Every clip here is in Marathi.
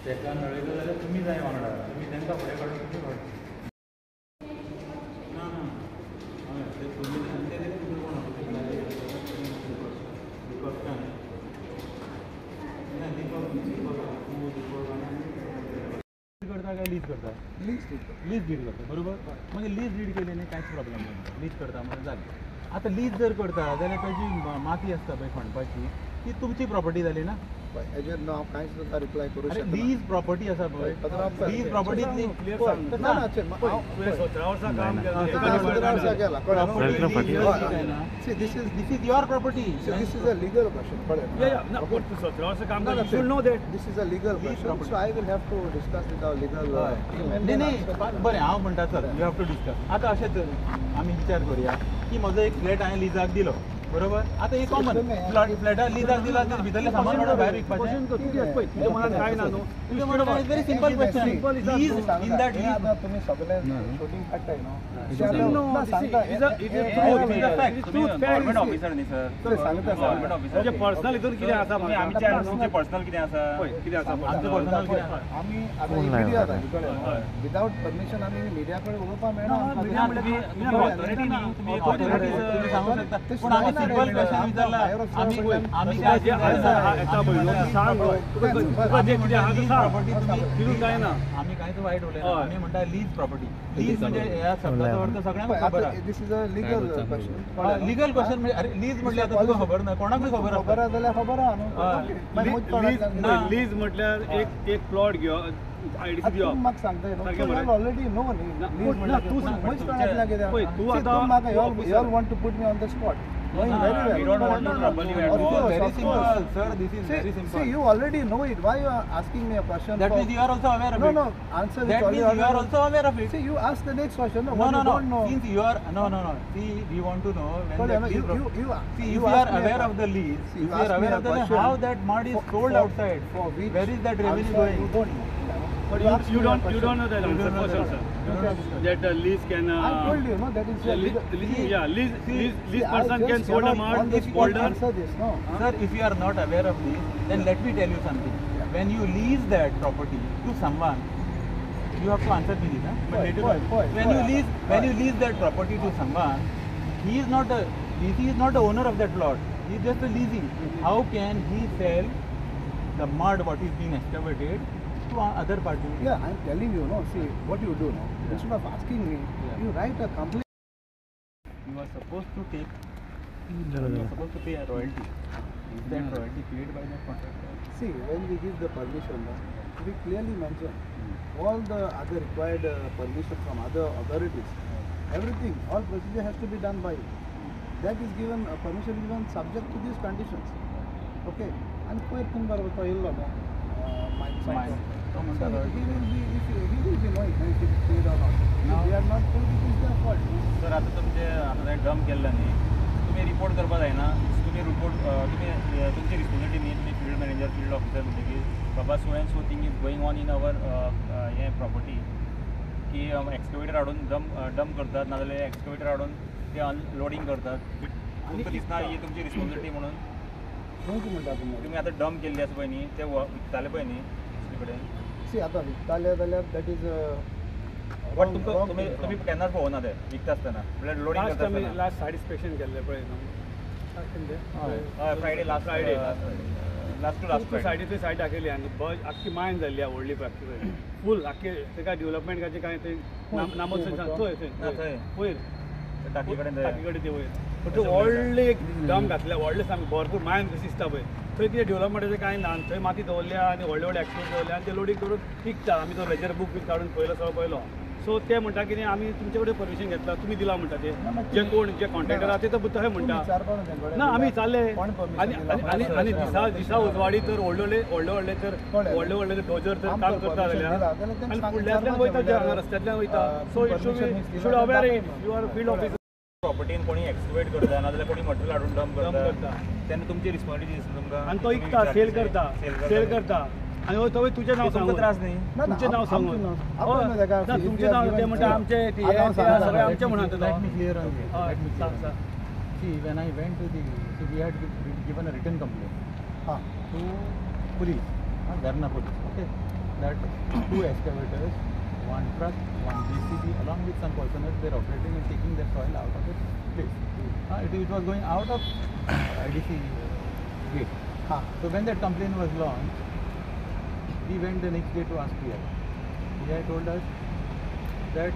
तेका नळयलो जाल्यार तुमी जाय वांगडा तुमी तांकां फुडें काडून तुमी व्हरता ना ना हय ते तुमी ते तुमी कोण करता काय लीज करता लीज डीड करता बरोबर म्हणजे लीज डीड केली न्ही कांयच प्रॉब्लेम ना लीज करता म्हणजे जालें आतां लीज जर करता जाल्यार ताजी माती आसता पळय खणपाची ती तुमची प्रॉपर्टी जाली ना हेजेर न्हू हांव कांयच तुका रिप्लाय करूं शकना लीज प्रॉपर्टी आसा पळय लीज प्रॉपर्टींतली क्लियर सांग ना ना चल हांव 17 वर्सां काम केलां 17 वर्सां केलां this is your property this is a legal question कळ्ळें या ना पण 17 वर्सां काम केलां you should know that this is a legal question so I will have to discuss with our legal नाही नाही बरें हांव म्हणटा sir you have to discuss आतां अशेंच आमी विचार करुया की म्हजो एक फ्लॅट हांवें लिजाक दिलो बरोबर आता एक कॉमन फ्लॅटार लिजाक दिला तर भितरले सामान म्हणून भायर विकपाचें तुज्या मनात काय ना न्हू तुज्या मनात very simple question lease in that lease तुमी सगळे शूटिंग काडटाय न्हू गव्हर्नमेंट ऑफिसर न्ही सर गव्हर्नमेंट ऑफिसर तुजे पर्सनल हितून कितें आसा आमच्या तुमचे पर्सनल कितें आसा कितें आसा आमचे पर्सनल कितें आसा आमी आतां मिडिया जाली कळ्ळें विदाउट परमिशन आमी मिडिया कडेन उलोवपाक मेळना ऑथॉरिटी न्ही तुमी सांगूं शकता पूण आमी सिंपल क्वेश्चन विचारला आमी काय आमी कांयच वायट उलयना आमी म्हणटा लीज प्रॉपर्टी लीज म्हणजे ह्या शब्दाचो अर्थ सगळ्यांक खबर आसा this is a legal question legal question म्हणजे अरे लीज म्हटल्यार आतां तुका खबर ना कोणाकूय खबर खबर आसा जाल्यार खबर आहा न्हू लीज म्हटल्यार एक प्लॉट घेवप आयडीसी दिवप म्हाका सांगताय न्हू ऑलरेडी नो न्ही लीज म्हटल्यार तूं सांगता कितें तूं आतां म्हाका you all want to put me on the spot we don't want to trouble you at all. Very simple, sir. This is very simple. See, you already know it. Why you are asking me a question? That means you are also aware of it. No, answer that means you are also aware of it. See, you ask the next question. No. Don't know. Since you are no. See, we want to know when you see, if you are aware of the lease, if you are aware of the how that mud is sold outside. Where is that revenue going? You don't know. But you don't know that answer, sir. That the lease can. I told you, no, that is lease person can sold a mud holder. Answer this, no. Sir, if you are not aware of this, then let me tell you something. When you lease that property to someone, you have to answer me this, huh? But later on, when you lease that property to someone, he is not the owner of that plot. He is just a leasing. How can he sell the mud what is being excavated to other parties? Yeah, I am telling you, no. See, what you do, no. Instead of asking me, you write a complaint. You are supposed to take. You are supposed to pay a royalty. Is that royalty paid by the contractor? See, when we give the permission, no, we clearly mention all the other required permission from other authorities. Everything, all procedure has to be done by you. That is given permission given subject to these conditions. Okay, and quite so he will be knowing if it is paid or not. If they are not paid, it is their fault. Sir आता तुमचे आता डम केल्ला न्ही तुम्ही रिपोर्ट करपा जायना तुम्ही रिपोर्ट तुम्ही तुमची रिस्पॉन्सिबिलिटी न्ही तुम्ही फील्ड मॅनेजर फील्ड ऑफिसर म्हणटकीर बाबा so and so thing is going on in our हे प्रॉपर्टी की एक्सकवेटर हाडून डम करतात नाजाल्यार एक्सकवेटर हाडून ते अनलोडिंग करतात तुमकां दिसना ही तुमची रिस्पॉन्सिबिलिटी म्हणून तुम्ही आता डम केल्ली आसा पळय न्ही ते विकताले पळय न्ही दुसरे कडेन सी आतां विकताले जाल्यार दॅट इज बट तुमकां तुम्ही केन्नाच पळोवना ते विकता आसतना म्हळ्यार लोडिंग करता आसतना लास्ट सायड इन्स्पेक्शन केल्लें पळय न्हू हय फ्रायडे लास्ट टू सायडींतली सायड दाखयली आनी बस आख्खी मायन जाल्ली आहा व्हडली फूल आख्खे तेका डेव्हलपमेंट कांय थंय नामोच थंय वयर टाकी कडेन ते वयर पण तूं व्हडले एक डम घातल्या व्हडले सामकें भरपूर मायन कशी दिसता पळय थंय कितें डेव्हलपमेंटाचें कांय ना थंय माती दवरल्या आनी व्हडले एक्सपोर्ट दवरल्या आनी ते लोडिंग करून विकता आमी तो लेजर बूक बी काडून पयलो सगळो पयलो सो ते म्हणटा कितें आमी तुमचे कडेन परमिशन घेतला तुमी दिला म्हणटा ते जे कोण जे कॉन्ट्रॅक्टर आहा ते तशें म्हणटा ना आमी चालले आनी दिसा उजवाडी तर व्हडले तर व्हडले डोजर तर काम करता जाल्यार आनी फुडल्यांतल्यान वयता जे हांगा रस्त्यांतल्यान वयता so you should aware it you are field officer प्रॉपर्टीन कोणी एक्सकवेट करता नाजाल्यार कोणी मटेरियल हाडून डम करता तेन्ना तुमची रिस्पॉन्सिबिलिटी दिसता तुमकां आनी तो विकता सेल करता आणि हो तो तुझे नाव सांगू त्रास नाही तुमचे नाव सांगू तुमचे नाव ते म्हणटा आमचे सगळे आमचे म्हणत let me clear on this. See, when I went to the we had given a written complaint to police, Dharna police. Okay, that 2 excavators, 1 truck, 1 JCB, along with some personnel, they're operating and taking the soil out of the place. It was going out of IDC gate. So when that complaint was launched, we went the next day to ask PI. PI told us that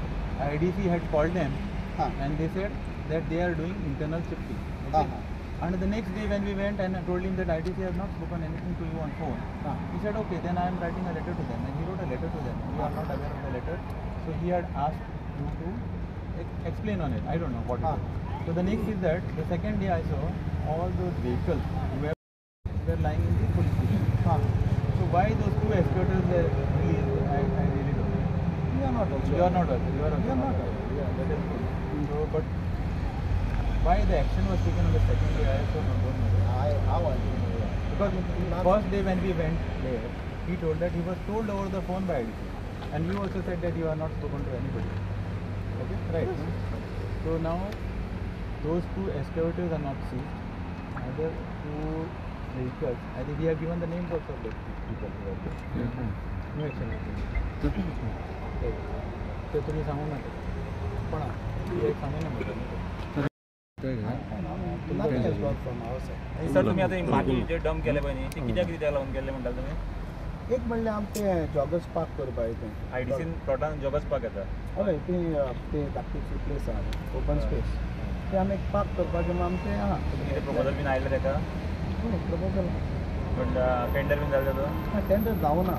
IDC had called them and they said that they are doing internal shifting. Okay? And the next day when we went and I told him that IDC has not spoken anything to you on phone, he said, okay, then I am writing a letter to them. And he wrote a letter to them. We are not aware of the letter. So he had asked you to explain on it. I don't know what it is. So the next is that the second day I saw all those vehicles were lying in the police station. So why those 2 excavators were released, I really don't know. You are not also. You are not also. You are not also. Yeah, that is good. So, but why the action was taken on the second day, I also don't know. How I don't know. Because first day when we went there, he told that he was told over the phone by IDC. And you also said that you are not spoken to anybody. Okay, right. So now, those 2 excavators are not seized. Other 2 vehicles, I think we have given the names also of the people who are there. No action. So तुम्ही सांगू नका. पण एक सांगू नका. Nothing has got from our side. Sir तुम्ही आता माती जे डंप केले पळय न्ही ते कित्याक कित्याक लागून केले म्हणटाल तुम्ही एक म्हणल्यार आमचे जॉगर्स पार्क करपाक येते आयडीसीन प्लॉटान जॉगर्स पार्क येता हय ते धाकटीची प्लेस आहा ओपन स्पेस ते आमी एक पार्क करपाचें म्हणून आमचें आहा कितें प्रपोजल बीन आयलें तेका प्रपोजल बट टेंडर बीन जालें तेजो टेंडर जावना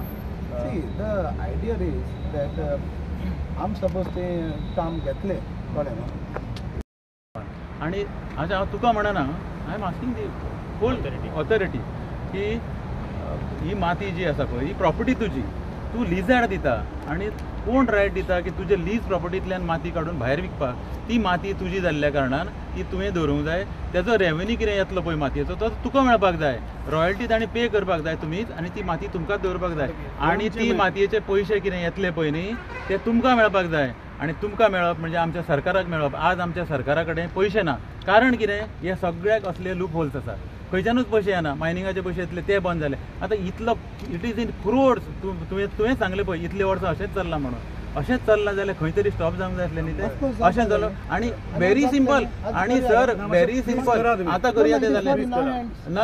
see the idea is that आम सपोज ते काम घेतलें कळ्ळें न्हू आणि आज हांव तुका म्हणना I am asking the whole authority की ही माती जी आसा पळय ही प्रॉपर्टी तुजी तूं लिजाड दिता आनी कोण रायट दिता की तुजे लीज प्रॉपर्टींतल्यान माती काडून भायर विकपाक ती माती तुजी जाल्ल्या कारणान ती तुवें दवरूंक जाय तेजो रेवेन्यू कितें येतलो पळय मातयेचो तो तुका मेळपाक जाय रॉयल्टी ताणी पे करपाक जाय तुमीच आनी ती माती तुमकांच दवरपाक जाय आनी ती मातयेचे पयशे कितें येतले पळय न्ही ते तुमकां मेळपाक जाय आणि तुमकां मेळप म्हणजे आमच्या सरकाराक मेळप आज आमच्या सरकारा कडेन पयशे ना कारण कितें हे सगळ्याक असले लूप होल्स आसा खंयच्यानूच पयशे येना मायनिंगाचे पयशे येतले ते बंद जाले आतां इतलो इट इज इन क्रोड्स तुवें सांगलें पळय इतले वर्सां अशेंच चल्लां म्हणून अशेंच चल्लां जाल्यार खंय तरी स्टॉप जावंक जाय आसलें न्ही तें अशें जालो आनी व्हेरी सिंपल आणि सर व्हेरी सिंपल आतां करुया तें जालें ना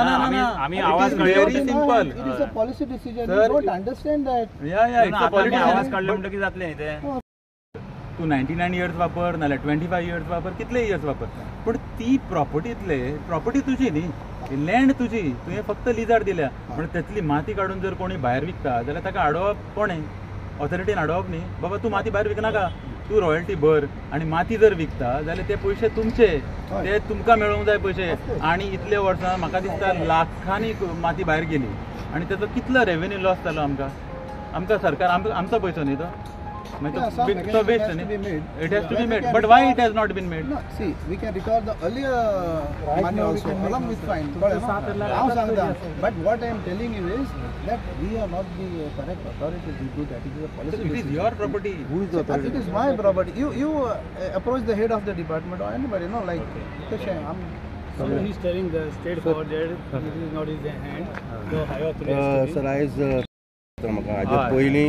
आमी आवाज very simple it is a policy decision you don't understand that या इट्स अ पॉलिसी आवाज काडले म्हणटकीर जातलें न्ही तें तू 99 इयर्स वापर नाल्यार 25 इयर्स वापर कितले इयर्स वापर पण ती प्रॉपर्टी तुजी न्ही लँड तुजी तुवें फक्त लिजाड दिल्या पण त्यातली माती काढून जर कोणी भायर विकता जाल्यार ताका आडोवप कोणें ऑथॉरिटीन आडोवप न्ही बाबा तूं माती भायर विकनाका तूं रॉयल्टी भर आनी माती जर विकता जाल्यार ते पयशे तुमचे ते तुमकां मेळोवंक जाय पयशे आनी इतले वर्सां म्हाका दिसता लाखांनी माती भायर गेली आनी तेजो कितलो रेवेन्यू लॉस जालो आमकां सरकार आमचो पयसो न्ही तो So waste, it has to be made. But why it has not been made? No, see, we can recall the earlier money also, along with fine. But what I am telling you is that we are not the correct authority to do that. It is a policy. It is your property. Who is the authority? It is my property. You approach the head of the department or anybody, no, like, So he's telling the state forwarded, it is not his hand. So higher authority. Sir आयज म्हाका हाजे पयलीं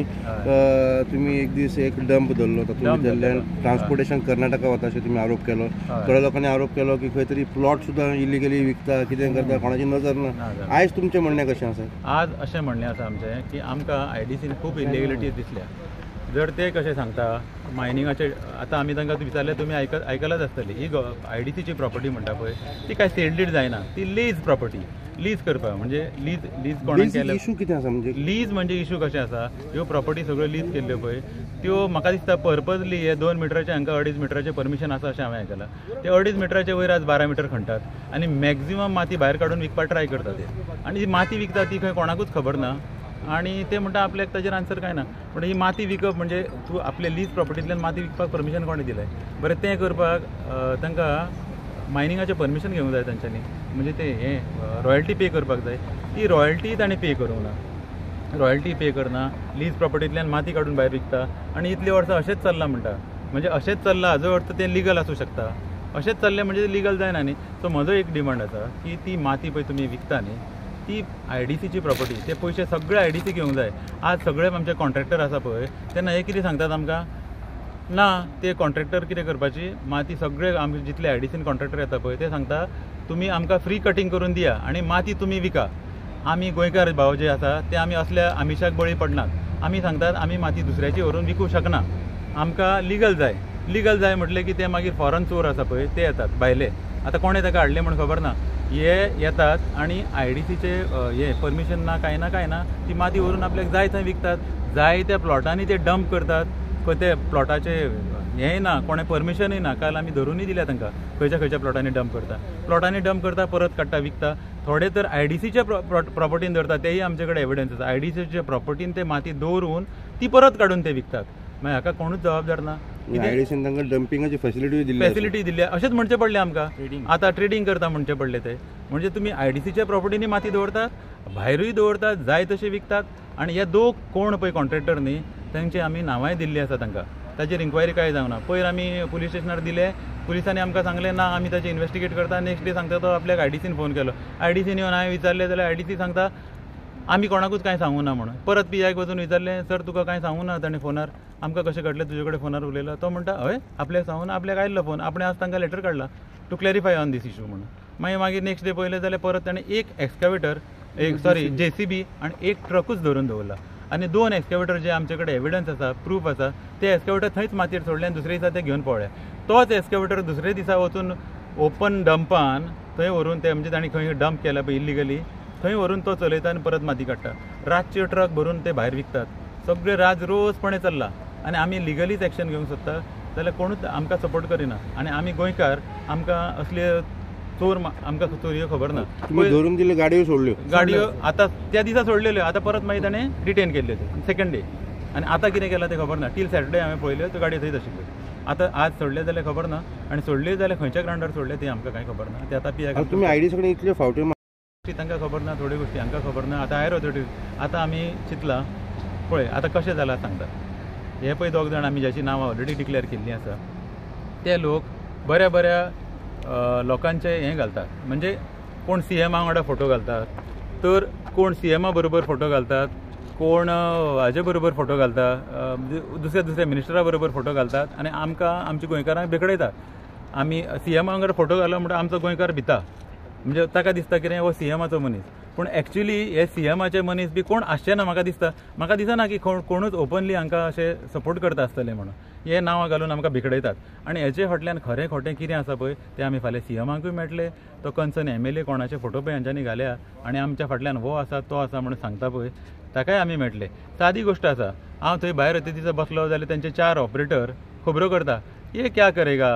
तुमी एक दीस एक डंप धरलो होता तुमी जाल्ल्यान ट्रान्सपोर्टेशन कर्नाटका वता अशें तुमी आरोप केलो थोड्या लोकांनी आरोप केलो की खंय तरी प्लॉट सुद्दां इलिगली विकता कितें करता कोणाची नजर ना आयज तुमचें म्हणणें कशें आसा आज अशें म्हणणें आसा आमचें की आमकां आयडीसीन खूब इलिगलिटीज दिसल्या जर ते कशें सांगता मायनिंगाचे आतां आमी तांकां विचारलें तुमी आयकलाच आसतली ही आयडीसीची प्रॉपर्टी म्हणटा पळय ती कांय सेल्डीड जायना ती लीज प्रॉपर्टी लीज करपाक म्हणजे लीज कोणाक केल्या इशू कितें आसा म्हणजे लीज म्हणजे इशू कशें आसा ह्यो प्रॉपर्टी सगळ्यो लीज केल्ल्यो पळय त्यो म्हाका दिसता पर्पजली हे 2 मिटराचे हांकां 2.5 मिटराचें परमिशन आसा अशें हांवें आयकलां ते 2.5 मिटराचे वयर आज 12 मिटर खणटात आनी मॅक्झिमम माती भायर काडून विकपाक ट्राय करता ते आनी जी माती विकता ती खंय कोणाकूच खबर ना आणि ते म्हणटा आपल्याक ताजेर आन्सर काय ना पण ही माती विकप म्हणजे तूं आपले लीज प्रॉपर्टींतल्यान माती विकपाक परमिशन कोणें दिलें बरें तें करपाक तांकां मायनिंगाचें परमिशन घेवंक जाय तांच्यांनी म्हणजे ते हें रॉयल्टी पे करपाक जाय ती रॉयल्टी ताणें पे करूंक ना रॉयल्टी पे करना लीज प्रॉपर्टींतल्यान माती काडून भायर विकता आनी इतली वर्सां अशेंच चल्लां म्हणटा म्हणजे अशेंच चल्लां हाजो अर्थ तें लिगल आसूं शकता अशेंच चल्लें म्हणजे लिगल जायना न्ही सो म्हजो एक डिमांड आसा की ती माती पळय तुमी विकता न्ही ती IDCची प्रॉपर्टी, ते पयशे सगळे IDC घेवंक जाय. आज सगळे आमचे कॉन्ट्रॅक्टर आसा पळय तेन्ना हे कितें सांगतात आमकां, ना ते कॉन्ट्रॅक्टर कितें करपाची, माती सगळे आमचे जितले IDCन कॉन्ट्रॅक्टर येता पळय ते सांगता तुमी आमकां फ्री कटींग करून दिया आनी माती तुमी विका. आमी गोंयकार भाव जे आसा ते आमी असल्या आमिशाक बळी पडनात. आमी सांगतात आमी माती दुसऱ्याची व्हरून विकूं शकना, आमकां लिगल जाय. लिगल जाय म्हटलें की ते मागीर फॉरन चोर आसा पळय ते येतात भायले. आतां कोणें ताका हाडले म्हण खबर ना, हे येतात आनी IDCचे हे परमिशन ना काय ना ती माती व्हरून आपल्याक जाय थंय विकतात. जाय त्या प्लॉटांनी ते डंप करतात. ते प्लॉटाचे हेंय ना, कोणें परमिशनूय ना. काल आमी धरूनय दिल्या तांकां खंयच्या प्लॉटांनी डंप करता. प्लॉटांनी डंप करता, परत काडटा, विकता. थोडे तर IDCच्या प्रॉपर्टीन धरता, तेही आमचे कडेन एविडन्स आसा. IDCच्या प्रॉपर्टीन ते माती दवरून ती परत काडून ते विकतात. मागीर हाका कोणूच जबाबदार ना. IDCन तांकां डंपिंगाची फॅसिलिटी दिल्या अशेंच म्हणचें पडलें आमकां. आतां ट्रेडिंग करता म्हणचें पडलें ते. म्हणजे तुमी IDCच्या प्रॉपर्टीनी माती दवरतात, भायरूय दवरतात, जाय तशें विकतात. आनी हे दोग कोण पळय कॉन्ट्रॅक्टर न्ही, तांची आमी नांवांय दिल्लीं आसा तांकां. ताचेर इन्क्वायरी काय जावंक ना. पयर आमी पुलीस स्टेशनार दिले, पुलिसांनी आमकां सांगलें ना आमी ताचें इन्व्हेस्टिगेट करता. नेक्स्ट डे सांगता तो आपल्याक IDCन फोन केलो. IDCन येवन हांवें विचारलें जाल्यार IDC सांगता आमी कोणाकूच कांय सांगूं ना म्हणून. परत PIक वचून विचारलें, सर तुका कांय सांगूं ना ताणें फोनार, आमकां कशें कळटलें तुजे कडेन फोनार उलयला. तो म्हणटा हय आपल्याक सांगूं ना, आपल्याक आयल्लो फोन, आपणें आज तांकां लेटर काडला to clarify on this issue म्हणून. मागीर नेक्स्ट डे पळयलें जाल्यार परत ताणें एक एक्सकॅवेटर, JCB आनी एक ट्रकूच धरून दवरला. आनी 2 एक्सकॅवेटर जे आमचे कडेन एविडन्स आसा, प्रूफ आसा, ते एक्सकॅवेटर थंयच मातयेर सोडले आनी दुसरे दिसा ते घेवन पळय. तोच एक्सकॅवेटर दुसरे दिसा वचून ओपन डंपान थंय व्हरून ते म्हणजे तांणी खंय डंप केला पळय इल्लिगली, थंय व्हरून तो चलयता आनी परत माती काडटा. रातचे ट्रक भरून ते भायर विकतात. सगळे राज रोजपणे चल्ला. आनी आमी लिगलीच एक्शन घेवंक सोदता जाल्यार कोणूच आमकां सपोर्ट करिना. आनी आमी गोंयकार, आमकां असले चोर आमकां चोरयो खबर ना. धरून दिल्यो गाडयो आतां त्या दिसा सोडलेल्यो, आतां परत मागीर ताणें रिटेन केल्ल्यो त्यो सेकंड डे. आनी आतां कितें केलां तें खबर ना. टील सॅटर्डे हांवें पळयल्यो त्यो गाडयो थंयच आशिल्ल्यो. आतां आज सोडले जाल्यार खबर ना, आनी सोडले जाल्यार खंयच्या ग्रावंडार सोडले ते आमकां कांय खबर ना. ते आतां PI तुमी IDC कडेन इतल्यो फावटी तांकां खबर ना, थोड्यो गोश्टी हांकां खबर ना. आतां हायर ऑथॉरिटी आतां आमी चिंतलां पळय आतां कशें जालां सांगता. हे पळय 2 जाण आमी ज्याची नांवां ऑलरेडी डिक्लेअर केल्लीं आसा, ते लोक बऱ्या लोकांचे हें घालतात. म्हणजे कोण CM वांगडा फोटो घालतात, तर कोण CM बरोबर फोटो घालतात, कोण हाजे बरोबर फोटो घालतात, दुसऱ्या मिनिस्टरा बरोबर फोटो घालतात आनी आमकां आमच्या गोंयकारांक बेकडयतात. आमी CM वांगडा फोटो घालो म्हणटा आमचो गोंयकार भिता. म्हणजे ताका दिसता कितें हो CMाचो मनीस, पूण एक्चुली हे CMाचे मनीस बी कोण आसचे ना. म्हाका दिसना की कोणूच ओपनली हांकां अशें सपोर्ट करता आसतले म्हणून. हे नांवां घालून आमकां भिकडयतात. आनी हेचे फाटल्यान खरें खोटें कितें आसा पळय तें आमी फाल्यां CMाकूय मेळटले. तो कन्सर्न MLA कोणाचे फोटो पळय हांच्यांनी घाल्या आनी आमच्या फाटल्यान हो आसा तो आसा म्हणून सांगता पळय ताकाय आमी मेळटले. सादी गोश्ट आसा. हांव थंय भायर दिसा बसलो जाल्यार तेंचे 4 ऑपरेटर खबरो करता, ये क्या करेगा,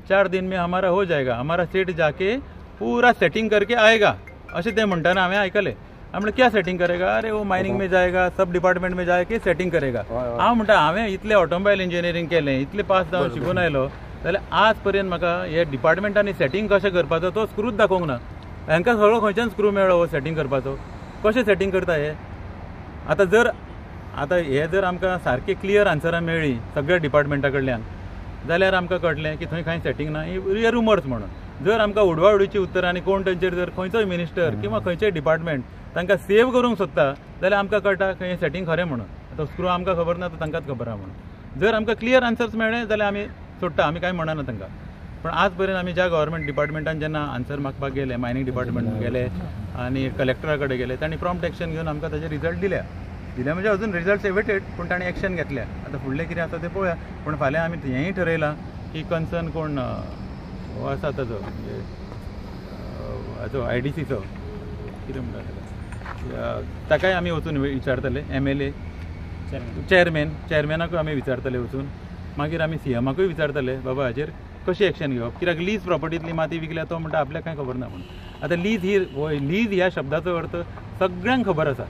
4 दिन में हमारा हो जाएगा, हमारा सेट जाके पूरा सेटिंग करके आएगा अशें ते म्हणटाना हांवें आयकलें. हांवें क्या सेटिंग करेगा, अरे वो मायनिंग में जाएगा, सब डिपार्टमेंट में जाके सेटिंग करेगा. हांव म्हणटा हांवें इतलें ऑटोमोबायल इंजिनियरींग केलें, इतलें पास जावन शिकून आयलो जाल्यार आज पर्यंत म्हाका हे डिपार्टमेंटांनी सेटिंग कशें करपाचो तो स्क्रूच दाखोवंक ना. हांकां सगळो खंयच्यान स्क्रू मेळ्ळो हो सेटिंग करपाचो, कशें सेटिंग करता हे. आतां हे जर आमकां सारके क्लियर आन्सरां मेळ्ळी सगळ्या डिपार्टमेंटा कडल्यान जाल्यार आमकां कळटलें की थंय कांय सेटिंग ना, हे रुमर्स म्हणून. जर आमकां उडवाउडीची उतरां आनी कोण तांचेर जर खंयचोय मिनिस्टर किंवा खंयचेय डिपार्टमेंट तांकां सेव करूंक सोदता जाल्यार आमकां कळटा की हें सेटिंग खरें म्हणून. आतां स्क्रू आमकां खबर ना, तो तांकांच खबर आहा म्हणून. जर आमकां क्लियर आन्सर्स मेळ्ळे जाल्यार आमी सोडटा, आमी कांय म्हणना तांकां. पण आज पर्यंत आमी ज्या गव्हर्मेंट डिपार्टमेंटान जेन्ना आन्सर मागपाक गेले, मायनिंग डिपार्टमेंटान गेले आनी कलेक्टरा कडेन गेले, तांणी प्रॉम्प्ट एक्शन घेवन आमकां ताजे रिजल्ट दिल्या म्हणजे अजून रिजल्ट्स एवेटेड, पूण तांणी एक्शन घेतल्या. आतां फुडलें कितें आसा तें पळोवया. पूण फाल्यां आमी हेंय ठरयलां की कन्सर्न कोण हो आसा ताजो म्हणजे हाजो IDCचो कितें म्हणटा ताकाय आमी वचून विचारतले. MLA चॅरमॅनाकूय आमी विचारतले वचून. मागीर आमी CMाकूय विचारतले बाबा हाजेर कशी एक्शन घेवप. कित्याक लीज प्रॉपर्टींतली माती विकल्या तो म्हणटा आपल्याक कांय खबर ना म्हणून. आतां लीज ह्या शब्दाचो अर्थ सगळ्यांक खबर आसा.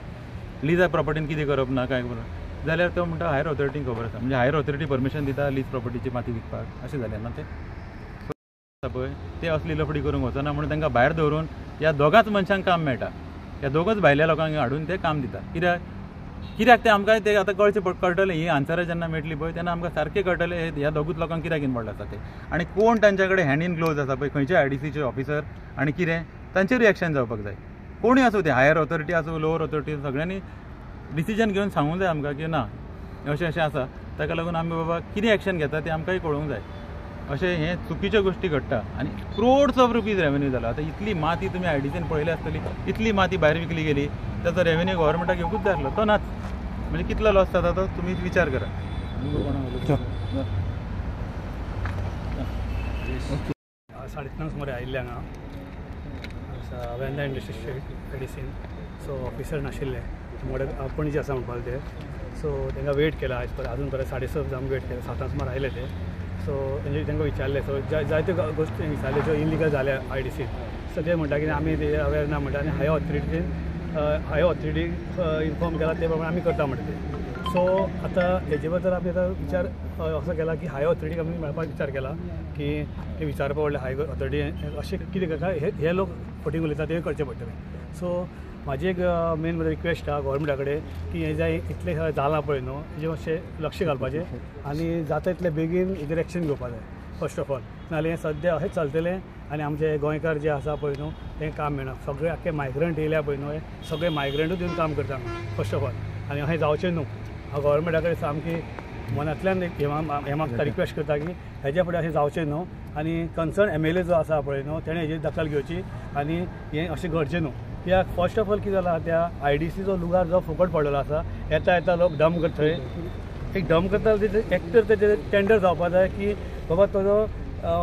लीज प्रॉपर्टीन कितें करप ना कांय खबर जाल्यार तो म्हणटा हायर ऑथॉरिटीक खबर आसा. म्हणजे हायर ऑथॉरिटी परमिशन दिता लीज प्रॉपर्टीची माती विकपाक अशें जालें ना तें पळय. ते असली लफडी करूंक वचना म्हणून तांकां भायर दवरून ह्या दोगांच मनशांक काम मेळटा. ह्या दोगूच भायल्या लोकांक हाडून ते काम दिता. कित्याक ते आमकां ते आतां कळटलें. ही आन्सरां जेन्ना मेळटली पळय तेन्ना आमकां सारकें कळटलें ह्या दोगूच लोकांक कित्याक इनवॉल्ड आसा ते. आनी कोण तांच्या कडेन हँड इन ग्लोव्ज आसा पळय खंयच्या IDCचे ऑफिसर आनी कितें तांचेरूय एक्शन जावपाक जाय. कोणूय आसूं तें हायर ऑथॉरिटी आसूं लोवर ऑथॉरिटी सगळ्यांनी डिसिजन घेवन सांगूंक जाय आमकां की ना अशें अशें आसा ताका लागून आमी बाबा कितें एक्शन घेता तें आमकांय कळूंक जाय अशें हे चुकीच्यो गोश्टी घडटा आनी क्रोड्स ऑफ रुपीज रेवेन्यू जाला आतां इतली माती तुमी आयडीसीन पळयली आसतली इतली माती भायर विकली गेली ताचो रेवेन्यू गव्हर्मेंटाक येवंकूच जाय आसलो तो नाच म्हणजे कितलो लॉस जाता तो तुमी विचार करा 3:30 सुमार आयिल्ले हांगा वेंदा इंडस्ट्री स्ट्रीट एडिसीन सो ऑफिसर नाशिल्ले मोडे पणजे आसा म्हणपाक ते सो तांकां वेट केला अजून पर्यंत 6:30 जावन वेट केला 7 सुमार आयले ते सो तांकां विचारले सो जायत्यो गोश्टी विचारले ज्यो इलिगल जाल्या आयडीसीन सो ते म्हणटा की आमी ते अवेर ना म्हणटा आनी हायर ऑथॉरिटीक इन्फॉर्म केला ते प्रमाणे आमी करता म्हणटा ते सो आतां हेजे बद्दल आमी आतां विचार असो केला की हायर ऑथॉरिटीक आमी मेळपाक विचार केला की ते विचारपा व्हडले हायर ऑथॉरिटी अशें कितें करता हे लोक फटींग उलयता ते करचे पडटले सो म्हाजी एक मेन रिक्वेस्ट आहा गोवोरमेंटा कडेन की हे जाय इतले जाला पळय न्हू हेजे मातशें लक्ष घालपाचें आनी जाता तितले बेगीन हेजेर एक्शन घेवपा जाय फर्स्ट ऑफ ऑल नाजाल्यार हें सद्या अशें चलतलें आनी आमचे गोंयकार जे आसा पळय न्हू तें काम मेळना सगळे आख्खे मायग्रंट येयल्या पळय न्हू सगळे मायग्रंटूच येवन काम करता फर्स्ट ऑफ ऑल आनी अशें जावचें न्हू हांव गोवोरमेंटा कडेन सामकी मनांतल्यान हे म्हाका रिक्वेस्ट करता की हेजे फुडें अशें जावचें न्हू आनी कन्सर्न MLA जो आसा पळय न्हू तेणें हेजी दखल घेवची आनी हें अशें घडचें न्हू कित्याक फर्स्ट ऑफ ऑल कितें जाला त्या IDCचो लुगार जो फुकट पडलेलो आसा येता लोक डंप करता थंय एक डंप करता एक तर तेजे टेंडर जावपा जाय की बाबा ताजो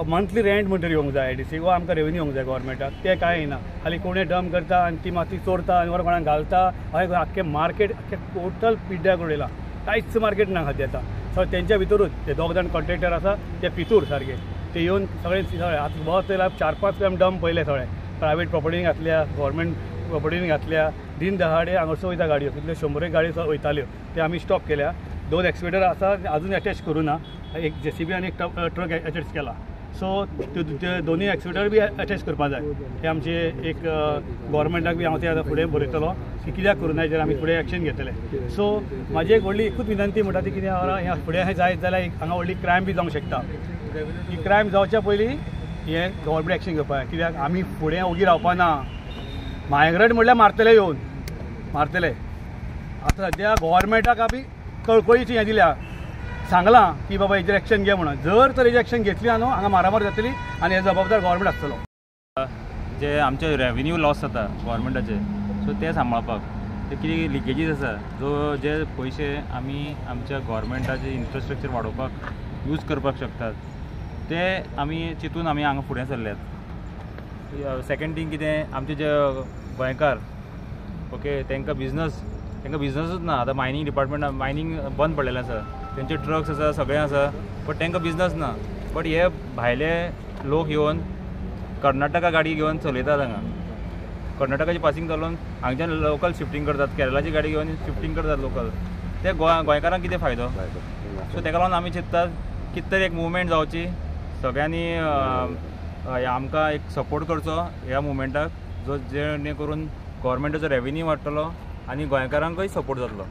मंथली रेंट म्हणटरी येवंक जाय IDC वा आमकां रेवेन्यू येवंक जाय गव्हर्मेंटाक तें कांय येना खाली कोणें डंप करता आनी ती माती चोरता आनी वर कोणाक घालता अशें आख्खें मार्केट आख्खें टोटल पिड्ड्याक उडयलां कांयच मार्केट ना खातीर आतां सो तेंच्या भितरूच ते 2 जाण कॉन्ट्रॅक्टर आसा ते पितूर सारके ते येवन सगळे आतां बहुत 4-5 टायम डंप पयले सगळे प्रायवेट प्रॉपर्टीन घातल्या गव्हर्मेंट प्रॉपर्टीन घातल्या दिन दहाडे हांगासर वयता गाडयो कितल्यो 100 गाडी वयताल्यो ते आमी स्टॉप केल्या 2 एक्सवेटर आसा अजून अटॅच करूं ना एक JCB आनी एक ट्रक अटॅच केला सो ते दोनूय एक्सवेटर बी अटॅच करपा जाय ते आमचे एक गव्हर्मेंटाक बी हांव ते आतां फुडें बरयतलो की कित्याक करूं ना हेजेर आमी फुडें एक्शन घेतले सो म्हाजी एक व्हडली एकूच विनंती म्हणटा ती कितें हें फुडें जायत जाल्यार हांगा व्हडली क्रायम बी जावंक शकता ही क्रायम जावच्या पयलीं हें गव्हर्मेंट एक्शन घेवपा जाय कित्याक आमी फुडें ओगी रावपा ना मायग्रंट म्हणल्यार मारतले येवन मारतले आतां सद्या गव्हर्मेंटाक आमी कळकळीची हें दिल्या सांगलां की बाबा हेजेर एक्शन घे म्हणून जर तर हेजी एक्शन घेतली न्हू हांगा मारामार जातली आनी हे जबाबदार गव्हर्मेंट आसतलो जे आमचे रेवेन्यू लॉस जाता गव्हर्मेंटाचे सो ते सांबाळपाक ते कितें लिकेजीस आसा जे पयशे आमी आमच्या गव्हर्मेंटाचे इन्फ्रास्ट्रक्चर वाडोवपाक यूज करपाक शकतात ते आमी चिंतून आमी हांगा फुडें सरल्यात सेकेंड थिंग कितें आमचे जे गोंयकार ओके तांकां बिजनसूच ना आतां मायनींग डिपार्टमेंट मायनींग बंद पडलेलें आसा तेंचे ट्रक्स आसा सगळें आसा बट तांकां बिजनस ना बट हे भायले लोक येवन कर्नाटका गाडी घेवन चलयतात हांगा कर्नाटकाची पासिंग चलोवन हांगच्यान लोकल शिफ्टिंग करतात केरळाची गाडी घेवन शिफ्टिंग करतात लोकल ते गोंयकारांक कितें फायदो सो ताका लागून आमी चिंततात कितें तरी एक मुवमेंट जावची सगळ्यांनी आमकां एक सपोर्ट करचो ह्या मुवमेंटाक जेणे करून गव्हर्मेंटाचो रेवेन्यू वाडटलो आनी गोंयकारांकूय सपोर्ट जातलो